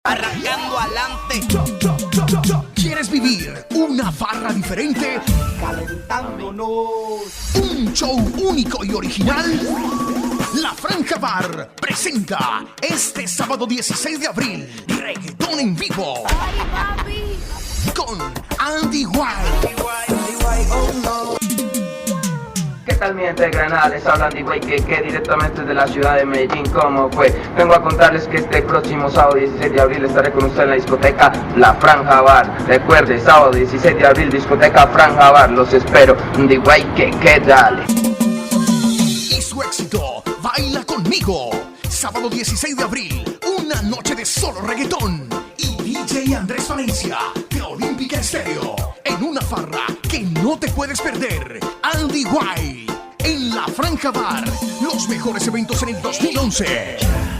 Arrancando adelante. ¿Quieres vivir una farra diferente? Calentándonos. ¿Un show único y original? La Franja Bar presenta este sábado 16 de abril reggaetón en vivo con Andy White. ¿Qué tal mi gente de Granada? Les habla Andy White que directamente de la ciudad de Medellín. ¿Cómo fue? Vengo a contarles que este próximo sábado 16 de abril estaré con usted en la discoteca La Franja Bar. Recuerde, sábado 16 de abril, discoteca Franja Bar. Los espero. Andy White que dale. Y su éxito, Baila Conmigo. Sábado 16 de abril, una noche de solo reggaetón. Y DJ Andrés Valencia de Olímpica Estéreo. En una farra que no te puedes perder. Andy White en La Franja Bar. Los mejores eventos en el 2011.